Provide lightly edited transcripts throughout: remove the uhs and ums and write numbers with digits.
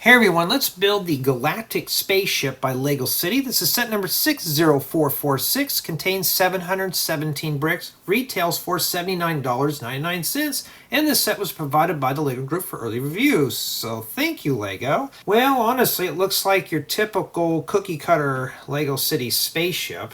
Hey everyone, let's build the Galactic Spaceship by Lego City. This is set number 60446, contains 717 bricks, retails for $79.99, and this set was provided by the Lego Group for early reviews. So thank you, Lego. Well, honestly, it looks like your typical cookie cutter Lego City spaceship.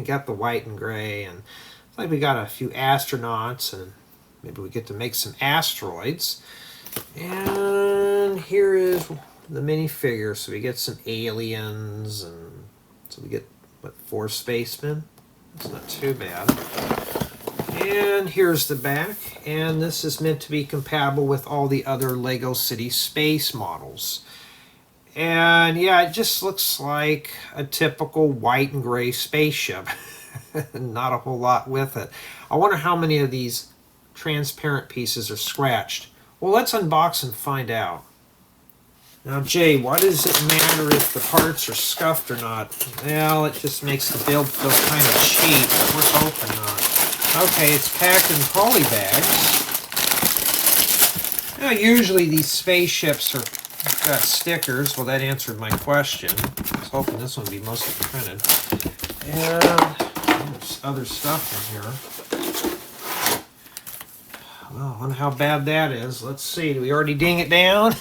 Got the white and gray, and it's like we got a few astronauts, and maybe we get to make some asteroids. And here is the minifigure. So we get some aliens, and so we get, what, 4 spacemen? That's not too bad. And here's the back, and this is meant to be compatible with all the other Lego City space models. And yeah, it just looks like a typical white and gray spaceship. Not a whole lot with it. I wonder how many of these transparent pieces are scratched. Well, let's unbox and find out. Now, Jay, why does it matter if the parts are scuffed or not? Well, it just makes the build feel kind of cheap. We're hoping not. Okay, it's packed in poly bags. Now, usually these spaceships are got stickers. Well, that answered my question. I was hoping this one would be mostly printed. And there's other stuff in here. Well, I wonder how bad that is. Let's see. Do we already ding it down?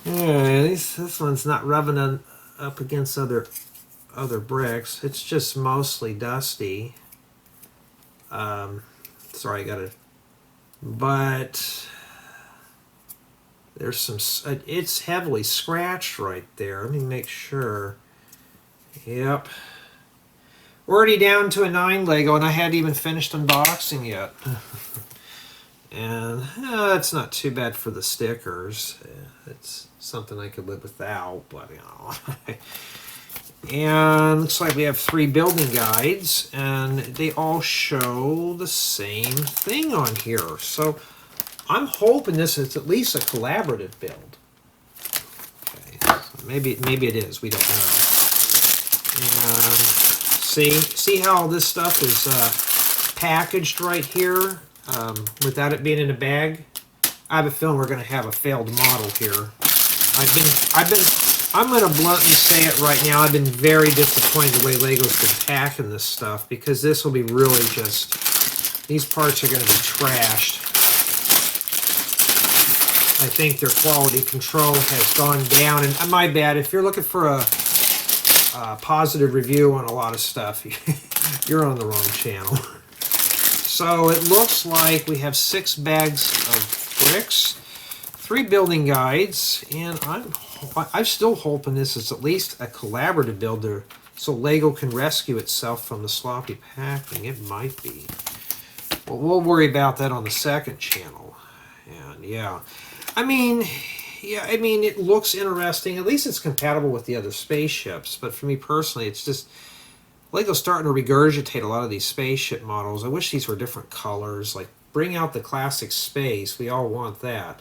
Yeah, this one's not rubbing up against other bricks. It's just mostly dusty. Sorry, I got it. But there's some. It's heavily scratched right there. Let me make sure. Yep. We're already down to a 9 Lego, and I hadn't even finished unboxing yet. And it's not too bad for the stickers. It's something I could live without, but you know. And looks like we have 3 building guides, and they all show the same thing on here. So I'm hoping this is at least a collaborative build. Okay, so maybe it is. We don't know. And see how this stuff is packaged right here without it being in a bag? I have a feeling we're going to have a failed model here. I'm going to bluntly say it right now. I've been very disappointed the way Lego's been packing this stuff, because this will be really just, these parts are going to be trashed. I think their quality control has gone down, and my bad, if you're looking for a positive review on a lot of stuff, you're on the wrong channel. So it looks like we have 6 bags of bricks, 3 building guides, and I'm still hoping this is at least a collaborative builder, so Lego can rescue itself from the sloppy packing. It might be. Well, we'll worry about that on the second channel. And yeah, I mean, it looks interesting. At least it's compatible with the other spaceships. But for me personally, it's just Lego's starting to regurgitate a lot of these spaceship models. I wish these were different colors. Like, bring out the classic space. We all want that.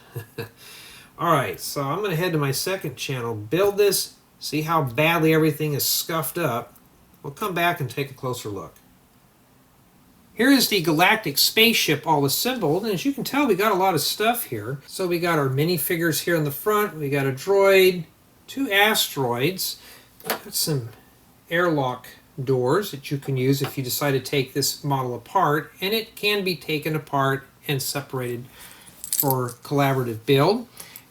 Alright, so I'm going to head to my second channel, build this, see how badly everything is scuffed up. We'll come back and take a closer look. Here is the Galactic Spaceship all assembled, and as you can tell, we got a lot of stuff here. So we got our minifigures here in the front, we got a droid, 2 asteroids, got some airlock doors that you can use if you decide to take this model apart, and it can be taken apart and separated for collaborative build.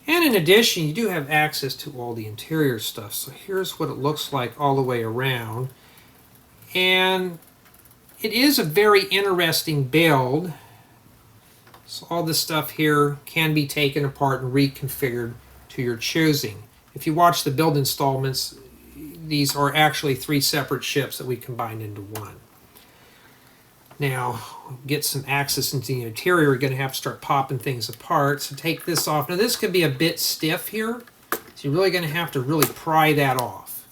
And in addition, you do have access to all the interior stuff. So here's what it looks like all the way around. And it is a very interesting build. So all this stuff here can be taken apart and reconfigured to your choosing. If you watch the build installments, these are actually 3 separate ships that we combined into one. Now, get some access into the interior, you're going to have to start popping things apart. So take this off. Now this could be a bit stiff here, so you're really going to have to really pry that off.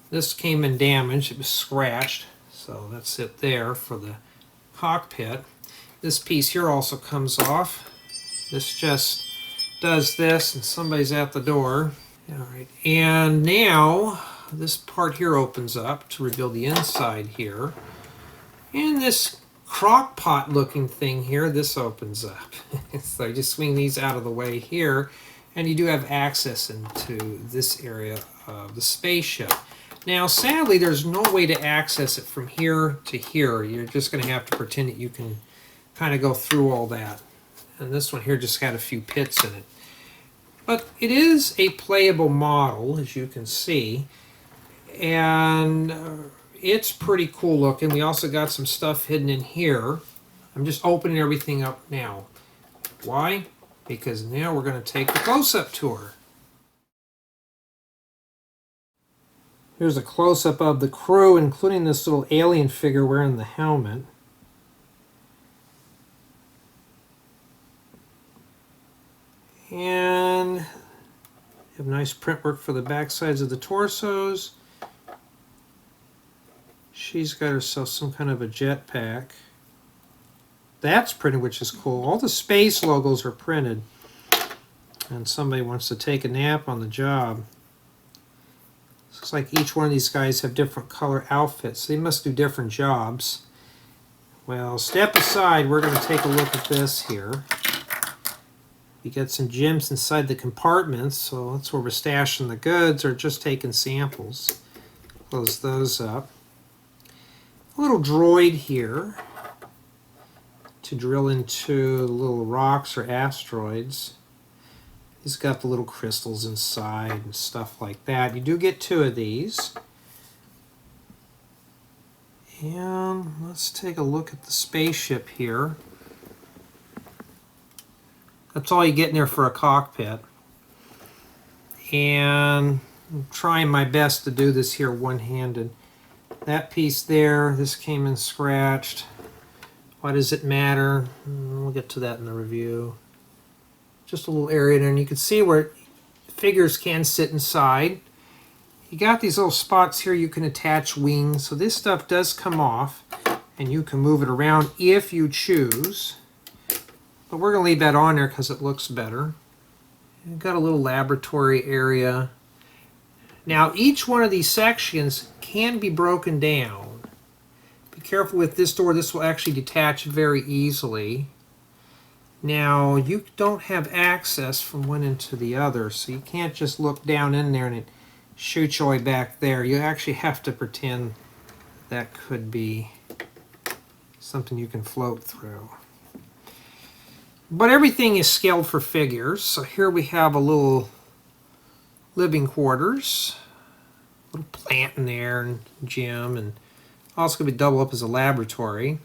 This came in damaged, it was scratched, so that's it there for the cockpit. This piece here also comes off. This just does this and somebody's at the door. Alright, and now this part here opens up to reveal the inside here. And this crock pot looking thing here, this opens up. So I just swing these out of the way here. And you do have access into this area of the spaceship. Now, sadly, there's no way to access it from here to here. You're just going to have to pretend that you can kind of go through all that. And this one here just got a few pits in it. But it is a playable model, as you can see. And it's pretty cool looking. We also got some stuff hidden in here. I'm just opening everything up now. Why? Because now we're going to take the close-up tour. Here's a close-up of the crew, including this little alien figure wearing the helmet. And you have nice print work for the back sides of the torsos. She's got herself some kind of a jetpack. That's printed, which is cool. All the space logos are printed. And somebody wants to take a nap on the job. Looks like each one of these guys have different color outfits. They must do different jobs. Well, step aside. We're going to take a look at this here. You got some gems inside the compartments, so that's where we're stashing the goods or just taking samples. Close those up. A little droid here to drill into little rocks or asteroids. He's got the little crystals inside and stuff like that. You do get 2 of these. And let's take a look at the spaceship here. That's all you get in there for a cockpit. And I'm trying my best to do this here one-handed. That piece there, this came in scratched. Why does it matter? We'll get to that in the review. Just a little area there, and you can see where figures can sit inside. You got these little spots here you can attach wings, so this stuff does come off, and you can move it around if you choose. But we're going to leave that on there because it looks better. You've got a little laboratory area. Now, each one of these sections can be broken down. Be careful with this door. This will actually detach very easily. Now, you don't have access from one end to the other, so you can't just look down in there and it shoots your way back there. You actually have to pretend that could be something you can float through. But everything is scaled for figures. So here we have a little living quarters, a little plant in there, and gym, and also going to be double up as a laboratory.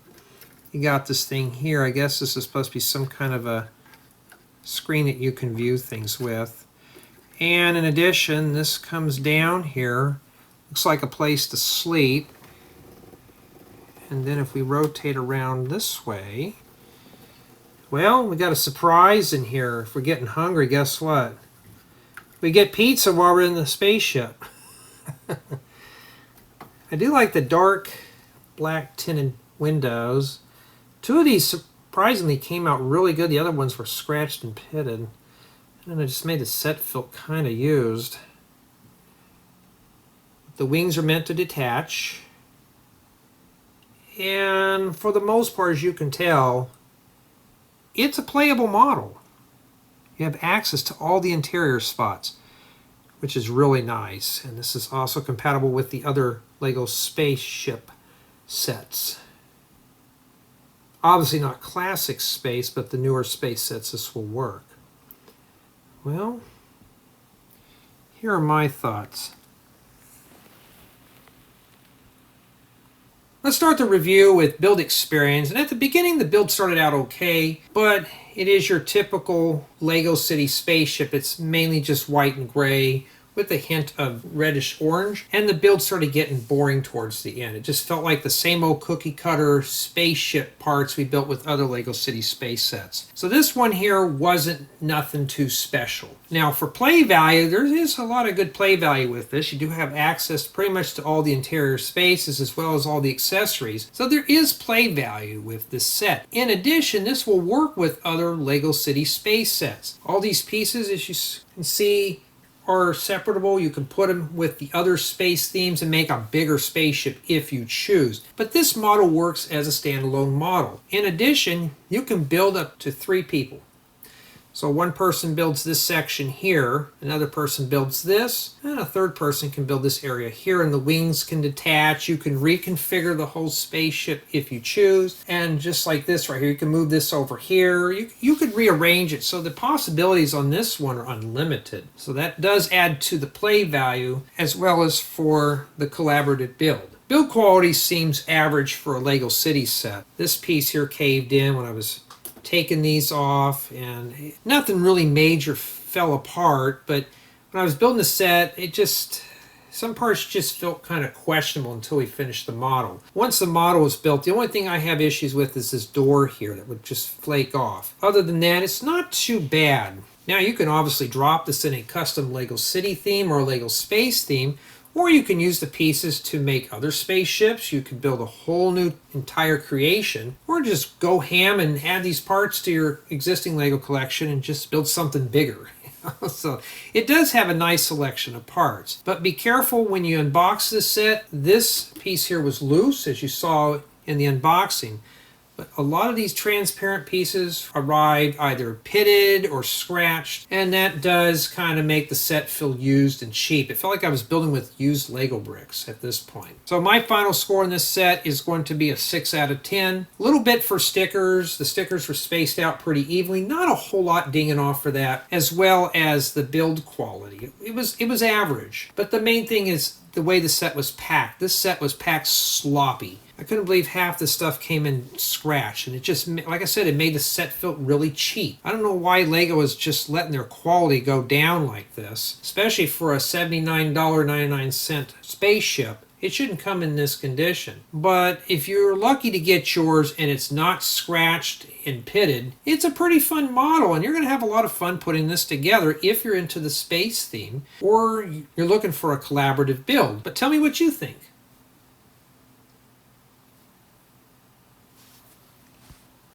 You got this thing here. I guess this is supposed to be some kind of a screen that you can view things with. And in addition, this comes down here. Looks like a place to sleep. And then if we rotate around this way, well, we got a surprise in here. If we're getting hungry, guess what? We get pizza while we're in the spaceship. I do like the dark black tinted windows. 2 of these surprisingly came out really good. The other ones were scratched and pitted. And then it just made the set feel kind of used. The wings are meant to detach. And for the most part, as you can tell, it's a playable model. You have access to all the interior spots, which is really nice. And this is also compatible with the other LEGO spaceship sets. Obviously not classic space, but the newer space sets, this will work. Well, here are my thoughts. Let's start the review with build experience. And at the beginning, the build started out okay, but it is your typical LEGO City spaceship. It's mainly just white and gray with a hint of reddish orange, and the build started getting boring towards the end. It just felt like the same old cookie cutter spaceship parts we built with other LEGO City space sets. So this one here wasn't nothing too special. Now for play value, there is a lot of good play value with this. You do have access pretty much to all the interior spaces as well as all the accessories. So there is play value with this set. In addition, this will work with other LEGO City space sets. All these pieces, as you can see, are separable. You can put them with the other space themes and make a bigger spaceship if you choose. But this model works as a standalone model. In addition, you can build up to 3 people. So one person builds this section here, another person builds this, and a third person can build this area here, and the wings can detach. You can reconfigure the whole spaceship if you choose, and just like this right here, you can move this over here. You could rearrange it, so the possibilities on this one are unlimited. So that does add to the play value as well as for the collaborative build. Build quality seems average for a Lego City set. This piece here caved in when I was taking these off, and nothing really major fell apart, but when I was building the set, some parts just felt kind of questionable until we finished the model. Once the model was built, the only thing I have issues with is this door here that would just flake off. Other than that, it's not too bad. Now you can obviously drop this in a custom Lego City theme or a Lego Space theme, or you can use the pieces to make other spaceships. You could build a whole new entire creation, or just go ham and add these parts to your existing Lego collection and just build something bigger. So it does have a nice selection of parts, but be careful when you unbox this set. This piece here was loose, as you saw in the unboxing. But a lot of these transparent pieces arrived either pitted or scratched, and that does kind of make the set feel used and cheap. It felt like I was building with used Lego bricks at this point. So my final score in this set is going to be a 6 out of 10. A little bit for stickers. The stickers were spaced out pretty evenly. Not a whole lot dinging off for that, as well as the build quality. It was average. But the main thing is the way the set was packed. This set was packed sloppy. I couldn't believe half the stuff came in scratched, and it just, like I said, it made the set feel really cheap. I don't know why Lego is just letting their quality go down like this, especially for a $79.99 spaceship. It shouldn't come in this condition. But if you're lucky to get yours and it's not scratched and pitted, it's a pretty fun model, and you're going to have a lot of fun putting this together if you're into the space theme or you're looking for a collaborative build. But tell me what you think.